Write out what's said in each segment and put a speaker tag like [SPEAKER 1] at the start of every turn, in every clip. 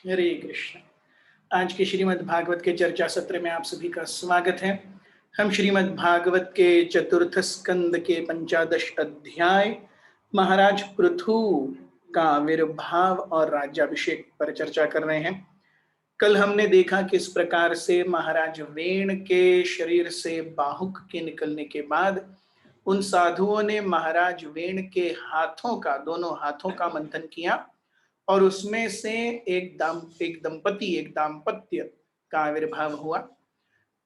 [SPEAKER 1] हरे कृष्ण। आज के श्रीमद् भागवत के चर्चा सत्र में आप सभी का स्वागत है। हम श्रीमद् भागवत के चतुर्थ स्कंद के 15 अध्याय महाराज पृथु का आविर्भाव और राज्याभिषेक पर चर्चा कर रहे हैं। कल हमने देखा किस प्रकार से महाराज वेण के शरीर से बाहुक के निकलने के बाद उन साधुओं ने महाराज वेण के दोनों हाथों का मंथन किया और उसमें से एक दाम्पत्य का आविर्भाव हुआ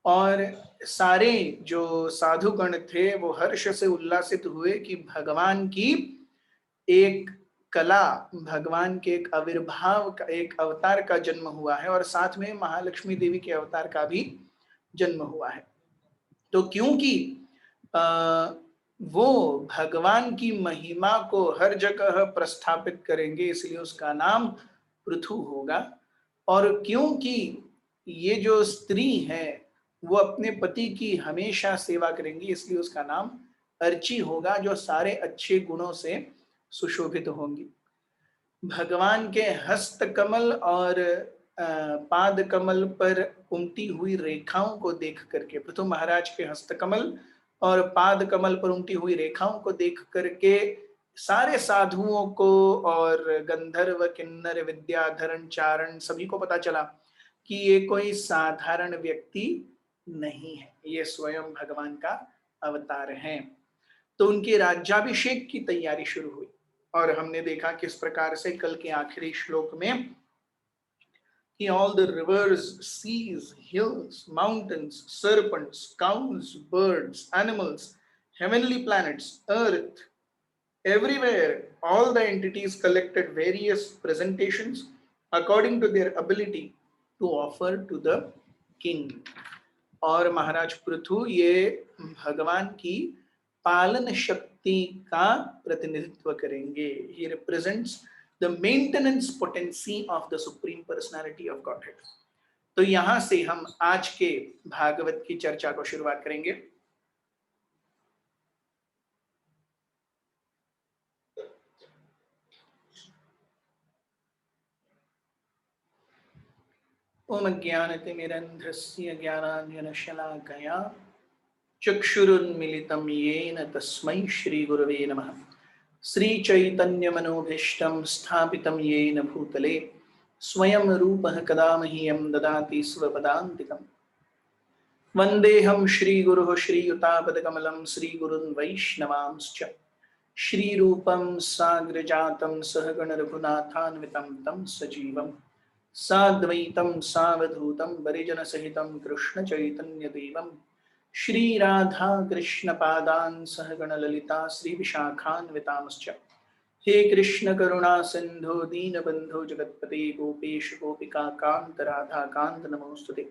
[SPEAKER 1] और सारे जो साधुगण थे वो हर्ष से उल्लासित हुए कि भगवान की एक कला, भगवान के एक आविर्भाव का, एक अवतार का जन्म हुआ है और साथ में महालक्ष्मी देवी के अवतार का भी जन्म हुआ है। तो क्योंकि वो भगवान की महिमा को हर जगह प्रस्थापित करेंगे इसलिए उसका नाम पृथु होगा। और क्योंकि ये जो स्त्री है वो अपने पति की हमेशा सेवा करेंगी इसलिए उसका नाम अर्ची होगा, जो सारे अच्छे गुणों से सुशोभित होंगी। भगवान के हस्त कमल और पाद कमल पर उमटी हुई रेखाओं को देख करके, पृथु महाराज के हस्त कमल और पाद कमल पर उमटी हुई रेखाओं को देख करके सारे साधुओं को और गंधर्व किन्नर विद्याधरण चारण सभी को पता चला कि ये कोई साधारण व्यक्ति नहीं है, ये स्वयं भगवान का अवतार है। तो उनके राज्याभिषेक की तैयारी शुरू हुई और हमने देखा किस प्रकार से कल के आखिरी श्लोक में कि all the rivers, seas, hills, mountains, serpents, cows, birds, animals, heavenly planets, earth, everywhere, all the entities collected various presentations according to their ability to offer to the king. और महाराज पृथु ये भगवान की पालन शक्ति का प्रतिनिधित्व करेंगे। He represents the maintenance potency of the supreme personality of Godhead. तो यहां से हम आज के भागवत की चर्चा को शुरुआत करेंगे। ओम ज्ञानतिमिरन्ध्रस्य ज्ञानाञ्जनशलाकया चक्षुरुन्मिलितं येन तस्मै श्रीगुरवे नमः। श्रीचैतन्यमनोभीष्टं स्थापितं येन भूतले स्वयं रूपः कदा मह्यं ददाति स्वपदान्तिकम्। वन्देऽहं श्रीगुरुः श्रीयुतापदकमलं श्रीगुरुन् वैष्णवांश्च श्रीरूपं साग्रजातं सहगण रघुनाथान्वितं तं सजीवम् साद्वैतं सावधूतं परिजनसहितं कृष्णचैतन्यदेवं श्रीराधा कृष्णपादान् सहगण ललिता श्रीविशाखान्वितांश्च। हे कृष्ण करुणा सिंधु दीनबंधु जगत्पते गोपेश गोपिका कांत राधा कांत नमोस्तुते।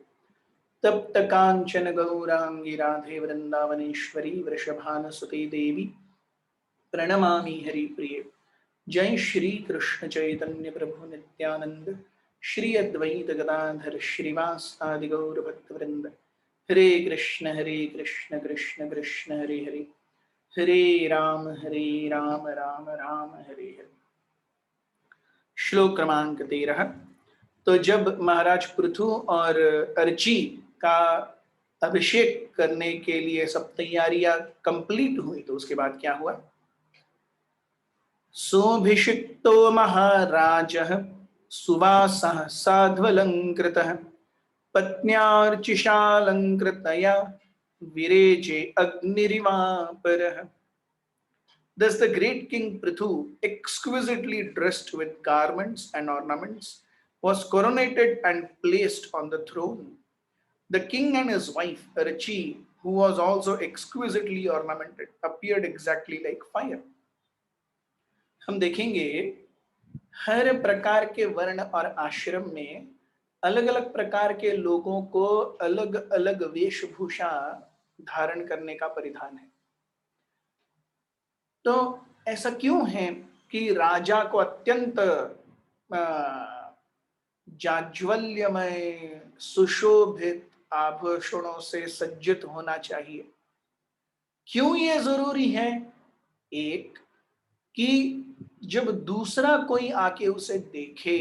[SPEAKER 1] तप्त कांचन गौरांगी राधे वृंदावनेश्वरी वृषभानुसुते देवी प्रणमामि हरिप्रिये। जय श्री कृष्ण चैतन्य प्रभु नित्यानंद श्री अद्वैत गदाधर श्रीवासादि गौर भक्तवृंद। हरे कृष्ण कृष्ण कृष्ण हरे हरे, हरे राम राम राम हरे हरे। श्लोक क्रमांक 13। तो जब महाराज पृथु और अर्ची का अभिषेक करने के लिए सब तैयारियां कंप्लीट हुई तो उसके बाद क्या हुआ? सोऽभिषिक्तो महाराजः सुवासः साध्वलंकृतः पत्न्यार्चिषालंकृतया विरेजे अग्निरिवापरः। Thus the great king Prithu, exquisitely dressed with garments and ornaments, was coronated and placed on the throne. The king and his wife, Archi, who was also exquisitely ornamented, appeared exactly like fire. हम देखेंगे हर प्रकार के वर्ण और आश्रम में अलग अलग प्रकार के लोगों को अलग अलग वेशभूषा धारण करने का परिधान है। तो ऐसा क्यों है कि राजा को अत्यंत जाज्वल्यमय सुशोभित आभूषणों से सज्जित होना चाहिए? क्यों ये जरूरी है? एक, कि जब दूसरा कोई आके उसे देखे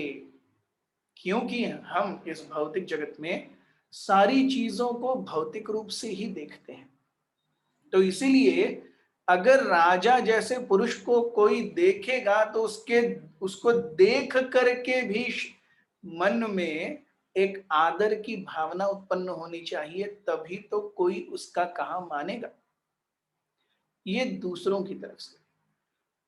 [SPEAKER 1] क्योंकि हम इस भौतिक जगत में सारी चीजों को भौतिक रूप से ही देखते हैं। तो इसीलिए अगर राजा जैसे पुरुष को कोई देखेगा तो उसको देख करके भी मन में एक आदर की भावना उत्पन्न होनी चाहिए, तभी तो कोई उसका कहा मानेगा। ये दूसरों की तरफ से।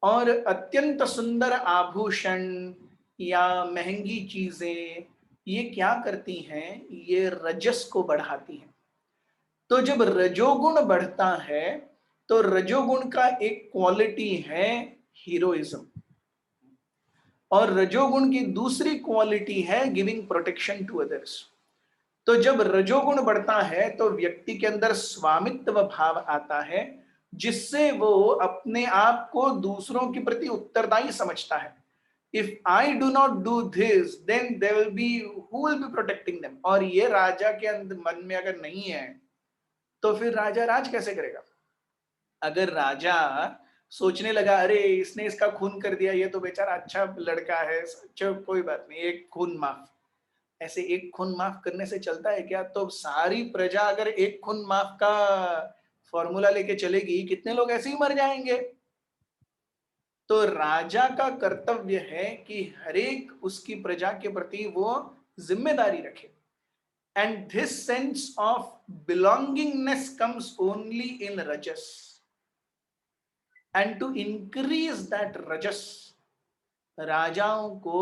[SPEAKER 1] और अत्यंत सुंदर आभूषण या महंगी चीजें ये क्या करती हैं, ये रजस को बढ़ाती हैं। तो जब रजोगुण बढ़ता है तो रजोगुण का एक क्वालिटी है हीरोइज्म, और रजोगुण की दूसरी क्वालिटी है गिविंग प्रोटेक्शन टू अदर्स। तो जब रजोगुण बढ़ता है तो व्यक्ति के अंदर स्वामित्व भाव आता है, जिससे वो अपने आप को दूसरों के प्रति उत्तरदायी समझता है। If I do not do this then there will be who will be protecting them. और ये राजा के अंदर मन में अगर नहीं है तो फिर राजा राज कैसे करेगा। अगर राजा सोचने लगा अरे इसने इसका खून कर दिया, ये तो बेचारा अच्छा लड़का है, चलो कोई बात नहीं, एक खून माफ। ऐसे एक खून माफ करने से चलता है क्या। तो सारी प्रजा अगर एक खून माफ का फॉर्मूला लेके चलेगी, कितने लोग ऐसे ही मर जाएंगे। तो राजा का कर्तव्य है कि हरेक उसकी प्रजा के प्रति वो जिम्मेदारी रखे। And this sense of belongingness comes only in रजस। एंड टू इंक्रीज दैट रजस, राजाओं को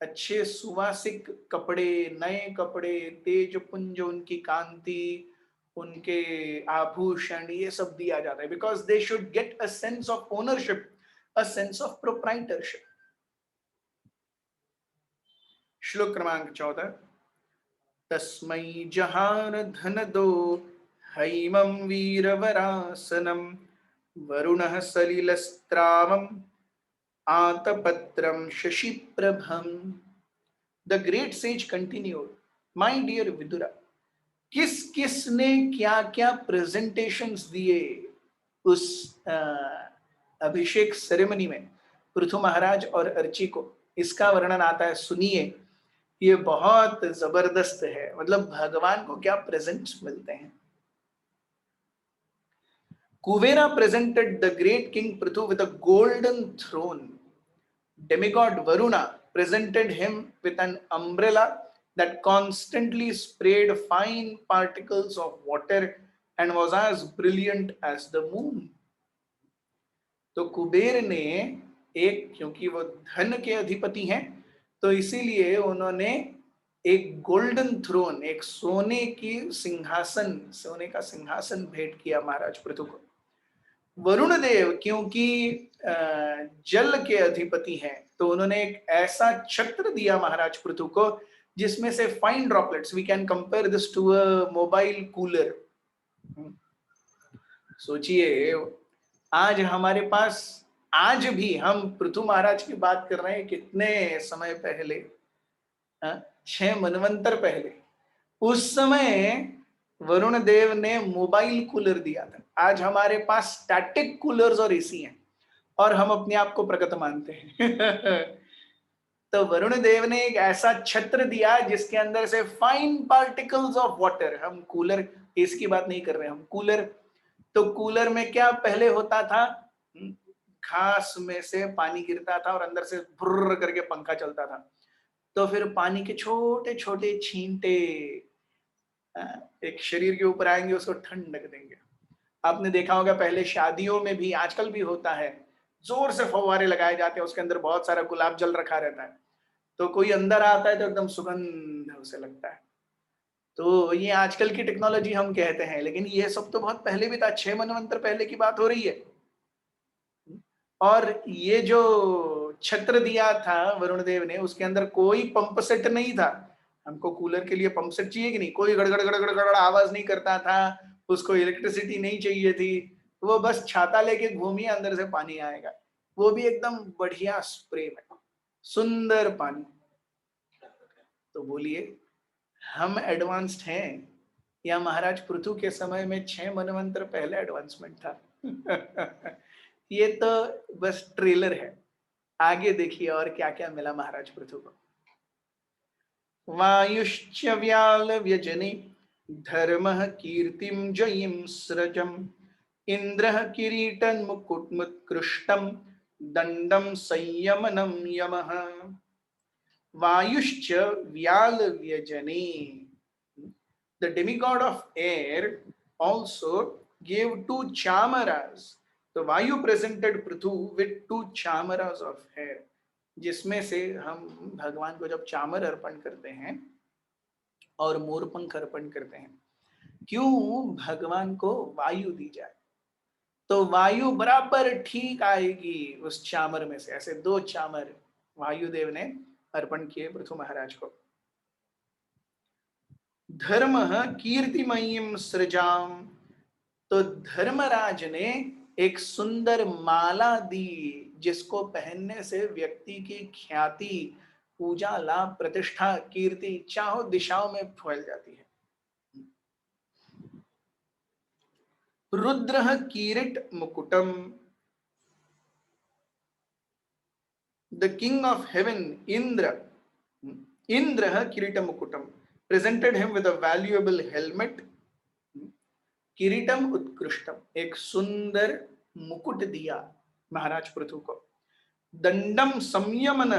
[SPEAKER 1] अच्छे सुवासिक कपड़े, नए कपड़े, तेज पुंज, उनकी कांति, उनके आभूषण, ये सब दिया जाता है। Because they should get a sense of ownership, a sense of proprietorship. श्लोक क्रमांक 14। तस्मै जहान धन दो हैमं वीरवरासनम वरुणः सलिलस्त्रावम आतपत्रम शशिप्रभम। The great sage continued, my dear Vidura, किस किस ने क्या क्या प्रेजेंटेशंस दिए उस अभिषेक सेरेमनी में पृथु महाराज और अर्ची को, इसका वर्णन आता है, सुनिए। ये बहुत जबरदस्त है, मतलब भगवान को क्या प्रेजेंट्स मिलते हैं। कुबेरा presented the great king Prithu with a golden throne. Demigod Varuna presented him with an umbrella that constantly sprayed fine particles of water and was as brilliant as the moon. तो कुबेर ने एक, क्योंकि वो धन के अधिपति हैं, तो इसीलिए उन्होंने एक गोल्डन थ्रोन, एक सोने की सिंहासन, सोने का सिंहासन भेंट किया महाराज पृथु को। वरुण देव क्योंकि जल के अधिपति हैं, तो उन्होंने एक ऐसा छत्र दिया महाराज पृथु को जिसमें से fine droplets, we can compare this to a mobile cooler. सोचिए, आज हमारे पास, आज भी हम पृथु महाराज की बात कर रहे हैं, कितने समय पहले, 6 मनवंतर पहले, उस समय वरुण देव ने मोबाइल कूलर दिया था। आज हमारे पास स्टैटिक कूलर्स और एसी हैं, और हम अपने आप को प्रगत मानते हैं। तो वरुण देव ने एक ऐसा छत्र दिया जिसके अंदर से फाइन पार्टिकल्स ऑफ वाटर, हम कूलर, एसी की बात नहीं कर रहे, हम कूलर। तो कूलर में क्या पहले होता था, घास में से पानी गिरता था और अंदर से भुर्र करके पंखा चलता था, तो फिर पानी के छोटे छोटे छींटे एक शरीर के ऊपर आएंगे, उसको ठंडक देंगे। आपने देखा होगा पहले शादियों में भी, आजकल भी होता है, जोर से फव्वारे लगाए जाते हैं, उसके अंदर बहुत सारा गुलाब जल रखा रहता है, तो कोई अंदर आता है तो एकदम सुगंध उसे लगता है। तो ये आजकल की टेक्नोलॉजी हम कहते हैं, लेकिन ये सब तो बहुत पहले भी था, 6 मनवंतर पहले की बात हो रही है। और ये जो छत्र दिया था वरुण देव ने, उसके अंदर कोई पंप सेट नहीं था। हमको कूलर के लिए पंप सेट चाहिए कि नहीं, कोई गड़गड़ गड़गड़ गड़गड़ आवाज नहीं करता था, उसको इलेक्ट्रिसिटी नहीं चाहिए थी, वो बस छाता लेके घूमिए, अंदर से पानी आएगा, वो भी एकदम बढ़िया स्प्रे में, सुंदर पानी। तो बोलिए, हम एडवांस्ड हैं या महाराज पृथु के समय में 6 मनवंतर पहले एडवांसमेंट था। ये तो बस ट्रेलर है, आगे देखिए और क्या क्या मिला महाराज पृथु को। वायुश्च व्याल व्यजने धर्मः कीर्तिं जयिं स्रजम् इंद्रः किरीटं मुकुटमुत्कृष्टं दंडं संयमनं यमः वायुश्च व्याल व्यजने. The demigod of air also gave two chamaras. तो वायु presented Prithu with two chamaras of hair, जिसमें से हम भगवान को जब चामर अर्पण करते हैं और मोरपंख अर्पण करते हैं, क्यों भगवान को वायु दी जाए, तो वायु बराबर ठीक आएगी उस चामर में से. ऐसे दो चामर वायुदेव ने अर्पण किए पृथु महाराज को. धर्म कीर्तिमयीम सृजाम. तो धर्मराज ने एक सुंदर माला दी, जिसको पहनने से व्यक्ति की ख्याति, पूजा, लाभ, प्रतिष्ठा, कीर्ति चाहो दिशाओं में फैल जाती है. रुद्र किरीट मुकुटम. The king of heaven Indra किरीट मुकुटम presented him with a valuable helmet. किरीटम उत्कृष्टम, एक सुंदर मुकुट दिया महाराज पृथु को. दंडम संयमन,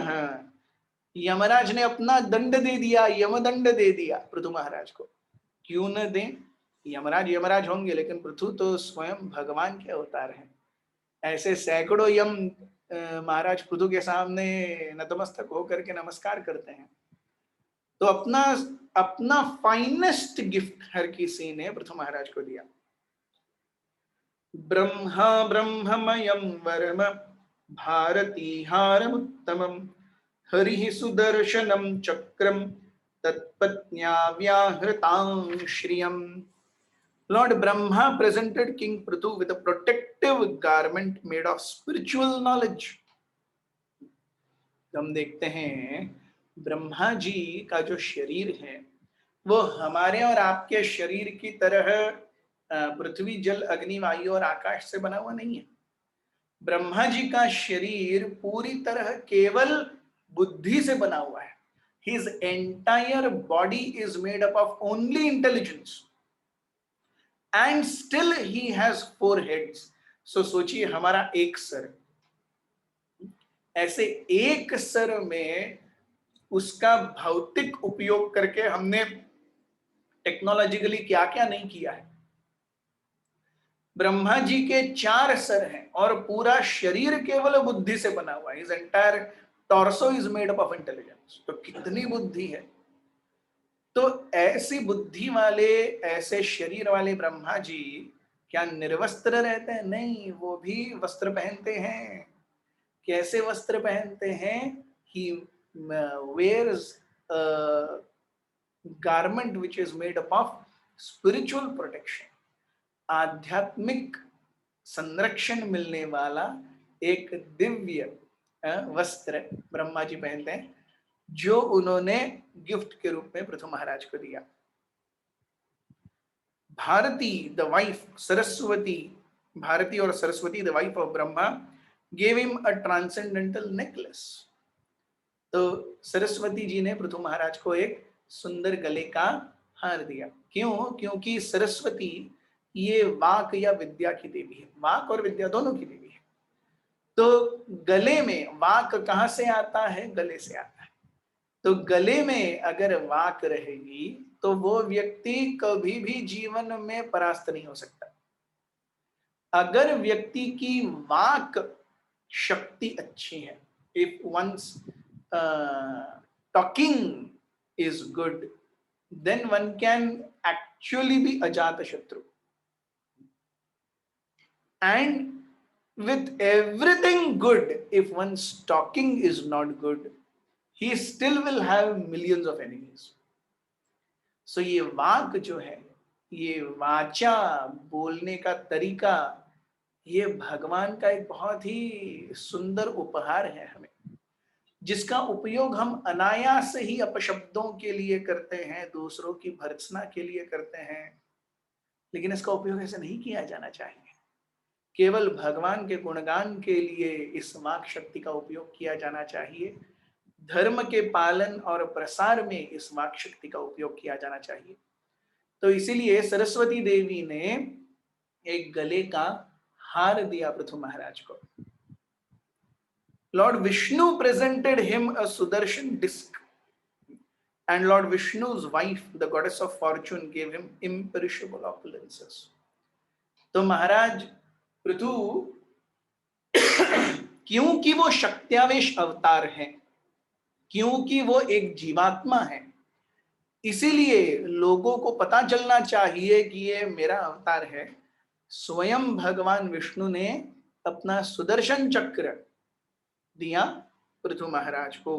[SPEAKER 1] यमराज ने अपना दंड दे दिया, यमदंड दे दिया पृथु महाराज को. क्यों न दें, यमराज यमराज होंगे, लेकिन पृथु तो स्वयं भगवान के अवतार हैं. ऐसे सैकड़ों यम महाराज पृथु के सामने नतमस्तक होकर के नमस्कार करते हैं. तो अपना अपना फाइनेस्ट गिफ्ट हर किसी ने पृथु महाराज को दिया. ब्रह्मा ब्रह्ममयं वरम भारती हारमुत्तमं हरिः सुदर्शनं चक्रम तत्पत्न्या व्याहृतां श्रियम्. Lord Brahma presented King Prithu with a protective garment made of spiritual knowledge. हम देखते हैं ब्रह्मा जी का जो शरीर है वो हमारे और आपके शरीर की तरह पृथ्वी, जल, अग्नि, वायु और आकाश से बना हुआ नहीं है. ब्रह्मा जी का शरीर पूरी तरह केवल बुद्धि से बना हुआ है. His entire body is made up of only intelligence and still he has 4 heads. So सोचिए हमारा एक सर, ऐसे एक सर में उसका भौतिक उपयोग करके हमने टेक्नोलॉजिकली क्या क्या नहीं किया है. ब्रह्मा जी के 4 सर हैं और पूरा शरीर केवल बुद्धि से बना हुआ है. His entire torso is made up of intelligence. तो कितनी बुद्धि है. तो ऐसी बुद्धि वाले, ऐसे शरीर वाले ब्रह्मा जी क्या निर्वस्त्र रहते हैं? नहीं, वो भी वस्त्र पहनते हैं. कैसे वस्त्र पहनते हैं? He wears a garment which is made up of spiritual protection. आध्यात्मिक संरक्षण मिलने वाला एक दिव्य वस्त्र ब्रह्मा जी पहनते हैं, जो उन्होंने गिफ्ट के रूप में पृथु महाराज को दिया. भारती द वाइफ सरस्वती, भारती और Saraswati the wife of Brahma gave him a transcendental necklace. तो सरस्वती जी ने पृथु महाराज को एक सुंदर गले का हार दिया. क्यों? क्योंकि सरस्वती ये वाक या विद्या की देवी है. वाक और विद्या दोनों की देवी है. तो गले में वाक कहाँ से आता है? गले से आता है. तो गले में अगर वाक रहेगी तो वो व्यक्ति कभी भी जीवन में परास्त नहीं हो सकता. अगर व्यक्ति की वाक शक्ति अच्छी है, if one's talking is good, then one can actually be Ajata Shatru. And with everything good, if one's talking is not good, he still will have millions of enemies. So ये वाक जो है, ये वाचा, बोलने का तरीका, ये भगवान का एक बहुत ही सुंदर उपहार है हमें, जिसका उपयोग हम अनायास ही अपशब्दों के लिए करते हैं, दूसरों की भर्त्सना के लिए करते हैं. लेकिन इसका उपयोग ऐसे नहीं किया जाना चाहिए. केवल भगवान के गुणगान के लिए इस वाक शक्ति का उपयोग किया जाना चाहिए. धर्म के पालन और प्रसार में इस वाक शक्ति का उपयोग किया जाना चाहिए। तो इसीलिए सरस्वती देवी ने एक गले का हार दिया पृथु महाराज को। Lord Vishnu presented him a Sudarshan disc and Lord Vishnu's wife, the goddess of fortune, gave him imperishable opulences. तो महाराज पृथु क्योंकि वो शक्त्यावेश अवतार हैं, क्योंकि वो एक जीवात्मा है, इसीलिए लोगों को पता चलना चाहिए कि ये मेरा अवतार है। स्वयं भगवान विष्णु ने अपना सुदर्शन चक्र दिया पृथु महाराज को।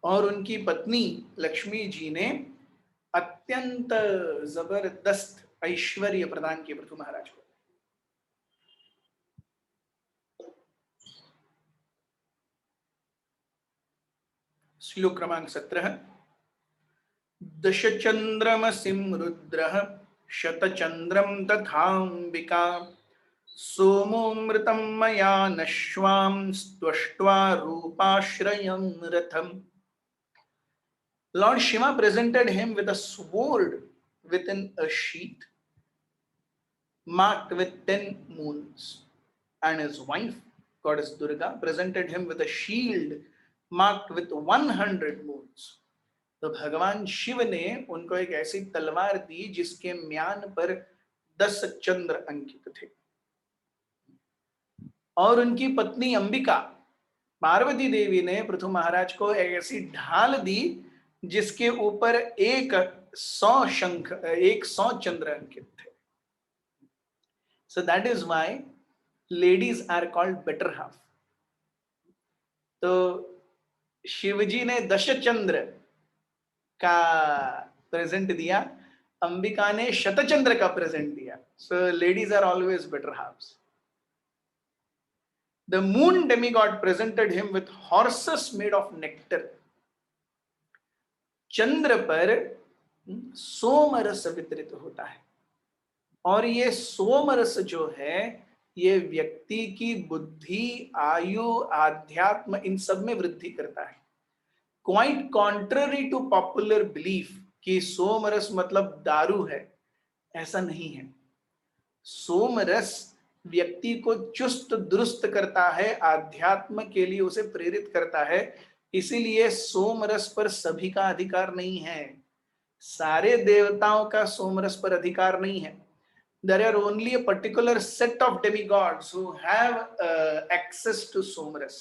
[SPEAKER 1] और उनकी पत्नी लक्ष्मी जी ने अत्यंत जबरदस्त ऐश्वर्य प्रदान किए पृथु महाराज को। श्लोक क्रमांक 17। दशचंद्रमसिं रुद्रः शतचंद्रम तथांबिका सोमोमृतं मया नश्वां स्त्वष्ट्वा रूपाश्रयं रथम्। Lord Shiva presented him with a sword within a sheath marked with 10 moons, and his wife, goddess Durga, presented him with a shield marked with 100 moons. तो भगवान शिव ने उनको एक ऐसी तलवार दी जिसके म्यान पर 10 चंद्र अंकित थे। और उनकी पत्नी अंबिका पार्वती देवी ने पृथु महाराज को एक ऐसी ढाल दी जिसके ऊपर 100 चंद्र अंकित थे। So that is why ladies are called better half. तो शिवजी ने 10 चंद्र का प्रेजेंट दिया, अंबिका ने शतचंद्र का प्रेजेंट दिया। So ladies are always better halves. The moon demigod presented him with horses made of nectar. चंद्र पर सोमरस वितरित होता है, और ये सोमरस जो है ये व्यक्ति की बुद्धि, आयु, आध्यात्म इन सब में वृद्धि करता है। Quite contrary to popular belief कि सोमरस मतलब दारू है, ऐसा नहीं है। सोमरस व्यक्ति को चुस्त दुरुस्त करता है, आध्यात्म के लिए उसे प्रेरित करता है। इसीलिए सोमरस पर सभी का अधिकार नहीं है, सारे देवताओं का सोमरस पर अधिकार नहीं है। There are only a particular set of demigods who have access to सोमरस।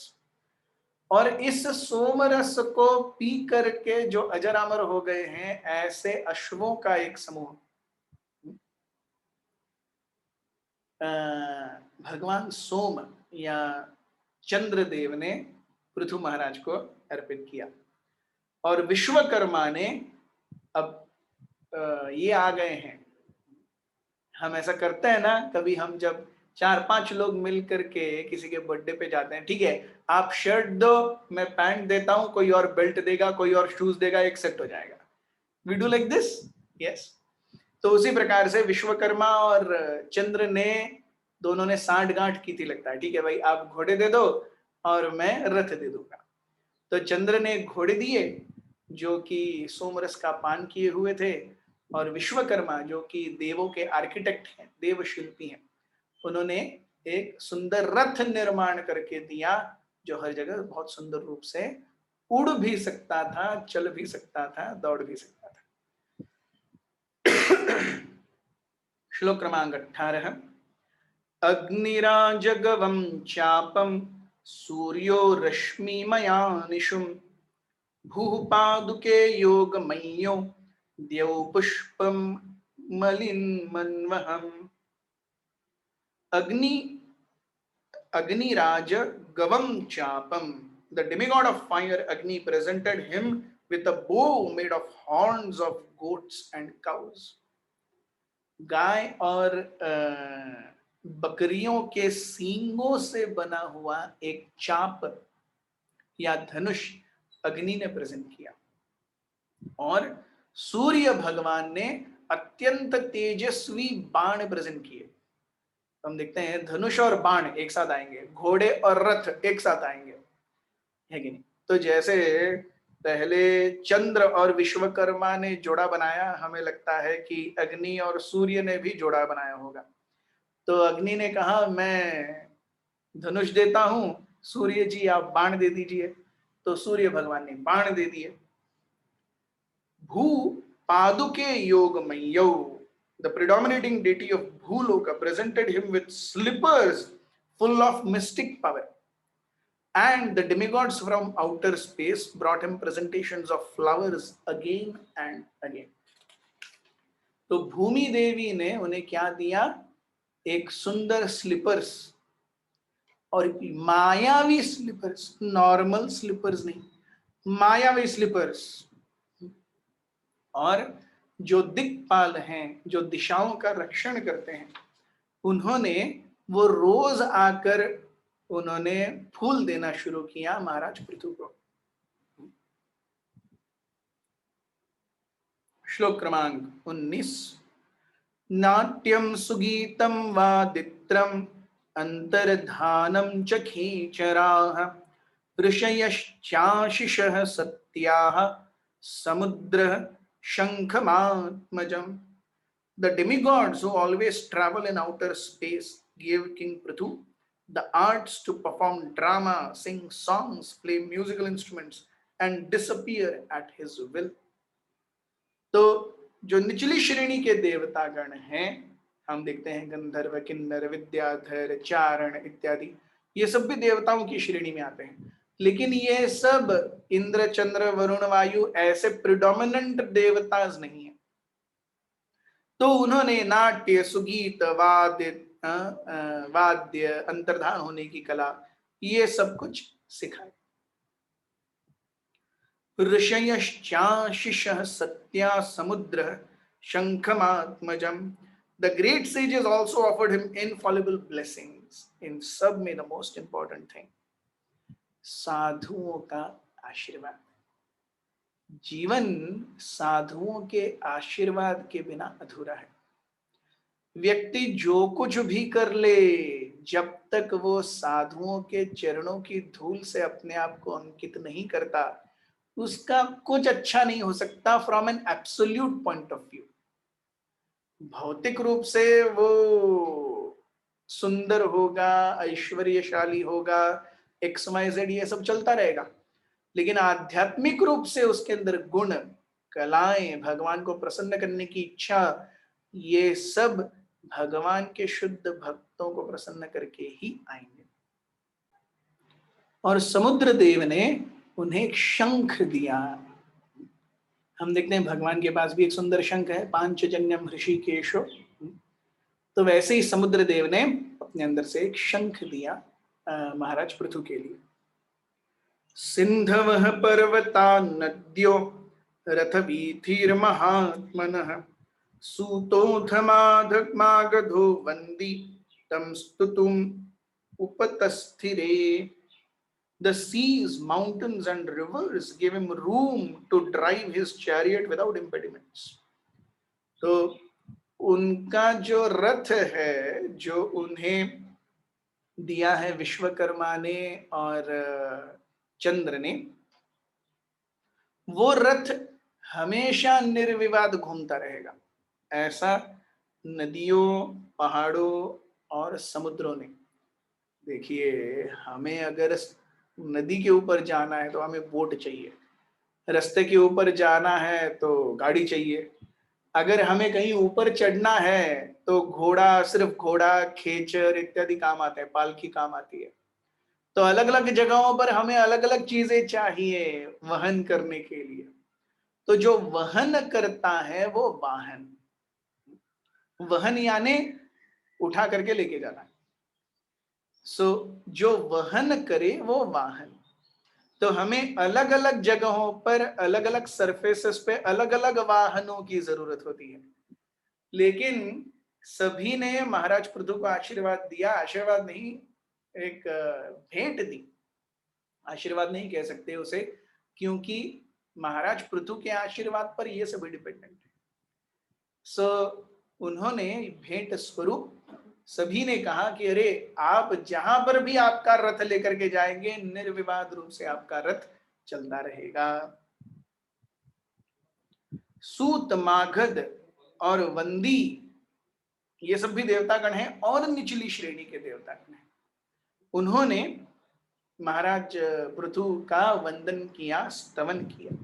[SPEAKER 1] और इस सोमरस को पी करके जो अजर अमर हो गए हैं, ऐसे अश्वों का एक समूह भगवान सोम या चंद्रदेव ने पृथु महाराज को अर्पित किया। और विश्वकर्मा ने, अब ये आ गए हैं, हम ऐसा करते हैं ना, कभी हम जब 4-5 लोग मिल करके किसी के बर्थडे पे जाते हैं, ठीक है आप शर्ट दो मैं पैंट देता हूं, कोई और बेल्ट देगा, कोई और शूज देगा, एक सेट हो जाएगा। We do like this, yes. तो उसी प्रकार से विश्वकर्मा और चंद्र ने दोनों ने साठ गांठ की थी, लगता है, ठीक है भाई आप घोड़े दे दो और मैं रथ दे दूंगा। तो चंद्र ने घोड़े दिए जो कि सोमरस का पान किए हुए थे, और विश्वकर्मा जो कि देवों के आर्किटेक्ट हैं, देव शिल्पी हैं, उन्होंने एक सुंदर रथ निर्माण करके दिया जो हर जगह बहुत सुंदर रूप से उड़ भी सकता था, चल भी सकता था, दौड़ भी सकता था। श्लोक क्रमांक 18। अग्निराजगवं चापं सूर्यो रश्मिमया निशुं भूः पादुके योगमय्यो द्यौ पुष्पं मलिन्मन्वहम्। Agni-raj Gavam Chapam, the demigod of fire Agni presented him with a bow made of horns of goats and cows. गाय और बकरियों के सींगों से बना हुआ एक चाप या धनुष अग्नि ने प्रेजेंट किया, और सूर्य भगवान ने अत्यंत तेजस्वी बाण प्रेजेंट किए। हम देखते हैं धनुष और बाण एक साथ आएंगे, घोड़े और रथ एक साथ आएंगे, है कि नहीं? तो जैसे पहले चंद्र और विश्वकर्मा ने जोड़ा बनाया, हमें लगता है कि अग्नि और सूर्य ने भी जोड़ा बनाया होगा। तो अग्नि ने कहा मैं धनुष देता हूं, सूर्य जी आप बाण दे दीजिए। तो सूर्य भगवान ने बाण दे दिए। भू पादुके योगमय्यौ, the predominating deity of Bhuloka, presented him with slippers full of mystic power. And the demigods from outer space brought him presentations of flowers again and again. तो भूमि देवी ने उन्हें क्या दिया? एक सुंदर स्लीपर्स, और मायावी स्लीपर्स, नॉर्मल स्लीपर्स नहीं, मायावी स्लीपर्स। और जो दिक्पाल हैं, जो दिशाओं का रक्षण करते हैं, उन्होंने वो रोज आकर उन्होंने फूल देना शुरू किया महाराज पृथु को। श्लोक क्रमांक 19। नाट्यम सुगीतम वादित्रम अंतर्धानम च खीचराः ऋषयश्चाशिषः सत्याः समुद्रः शंखमात्मजम्। The demigods who always travel in outer space gave King Prithu the arts to perform drama, sing songs, play musical instruments, and disappear at his will. तो जो निचली श्रेणी के देवतागण हैं, हम देखते हैं गंधर्व, किन्नर, विद्याधर, चारण इत्यादि, ये सब भी देवताओं की श्रेणी में आते हैं। लेकिन ये सब इंद्र, चंद्र, वरुण, वायु ऐसे प्रिडोमिनेंट देवताज नहीं है। तो उन्होंने नाट्य, सुगीत, वाद्य, अंतर्धान होने की कला, ये सब कुछ सिखाया। ऋषयश्चाशिषः सत्या समुद्र शंखमात्मजम। The great sages also offered him infallible blessings. इन सब में the most important thing, साधुओं का आशीर्वाद। जीवन साधुओं के आशीर्वाद के बिना अधूरा है। व्यक्ति जो कुछ भी कर ले, जब तक वो साधुओं के चरणों की धूल से अपने आप को अंकित नहीं करता, उसका कुछ अच्छा नहीं हो सकता from an absolute point of view. भौतिक रूप से वो सुंदर होगा, ऐश्वर्यशाली होगा, XYZ ये सब चलता रहेगा, लेकिन आध्यात्मिक रूप से उसके अंदर गुण, कलाएं, भगवान को प्रसन्न करने की इच्छा, ये सब भगवान के शुद्ध भक्तों को प्रसन्न करके ही आएंगे। और समुद्र देव ने उन्हें एक शंख दिया। हम देखते हैं भगवान के पास भी एक सुंदर शंख है, पांचजन्यम ऋषिकेशो। तो वैसे ही समुद्र देव ने अपने अंदर से एक शंख दिया महाराज पृथु के लिए। सिंधवः पर्वता नद्यो रथवीथिर्महात्मनः सूतोऽधमागधो वन्दी तं स्तुतुम् उपतस्थिरे। The seas, mountains and rivers gave him room to drive his chariot without impediments. तो उनका जो रथ है, जो उन्हें दिया है विश्वकर्मा ने और चंद्र ने, वो रथ हमेशा निर्विवाद घूमता रहेगा। ऐसा नदियों, पहाड़ों और समुद्रों ने। देखिए, हमें अगर नदी के ऊपर जाना है तो हमें बोट चाहिए, रास्ते के ऊपर जाना है तो गाड़ी चाहिए, अगर हमें कहीं ऊपर चढ़ना है तो घोड़ा, सिर्फ घोड़ा, खेचर इत्यादि काम आते हैं, पालकी काम आती है। तो अलग अलग जगहों पर हमें अलग अलग चीजें चाहिए वहन करने के लिए। तो जो वहन करता है वो वाहन, वहन यानी उठा करके लेके जाना है। जो वहन करे वो वाहन। तो हमें अलग अलग जगहों पर, अलग अलग सरफेसेस पे अलग अलग वाहनों की जरूरत होती है, लेकिन सभी ने महाराज पृथु को आशीर्वाद दिया। आशीर्वाद नहीं, एक भेंट दी। आशीर्वाद नहीं कह सकते उसे, क्योंकि महाराज पृथु के आशीर्वाद पर ये सभी डिपेंडेंट है। उन्होंने भेंट स्वरूप सभी ने कहा कि अरे आप जहां पर भी आपका रथ लेकर के जाएंगे, निर्विवाद रूप से आपका रथ चलता रहेगा। सूत, मागध और वंदी, ये सब भी देवतागण हैं और निचली श्रेणी के देवतागण हैं। उन्होंने महाराज पृथु का वंदन किया, स्तवन किया।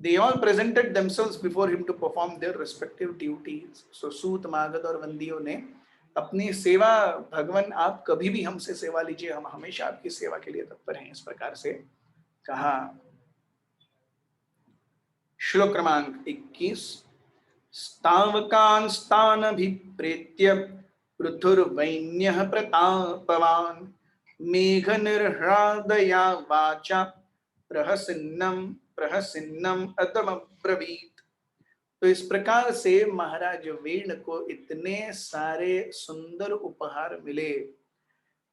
[SPEAKER 1] They all presented themselves before him to perform their respective duties. So सूत, मागध और वंदियों ने अपनी सेवा, भगवान आप कभी भी हमसे सेवा लीजिए, हम हमेशा आपकी सेवा के लिए तत्पर हैं, इस प्रकार से कहा। श्लोक क्रमांक 21। स्तावकांस्तानभिप्रेत्य पृथुर्वैन्यः प्रतापवान् मेघनिर्ह्रादया वाचा प्रहसिन्नम अदमब्रवीत्। तो इस प्रकार से महाराज वेण को इतने सारे सुंदर उपहार मिले।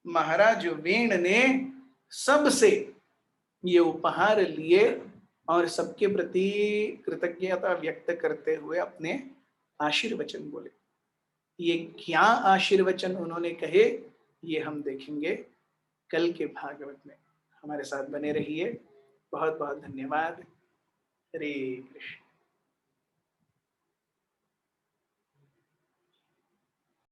[SPEAKER 1] महाराज वेण ने सबसे ये उपहार लिए और सबके प्रति कृतज्ञता व्यक्त करते हुए अपने आशीर्वचन बोले। ये क्या आशीर्वचन उन्होंने कहे, ये हम देखेंगे कल के भागवत में। हमारे साथ बने रहिए। बहुत बहुत धन्यवाद। हरे कृष्ण।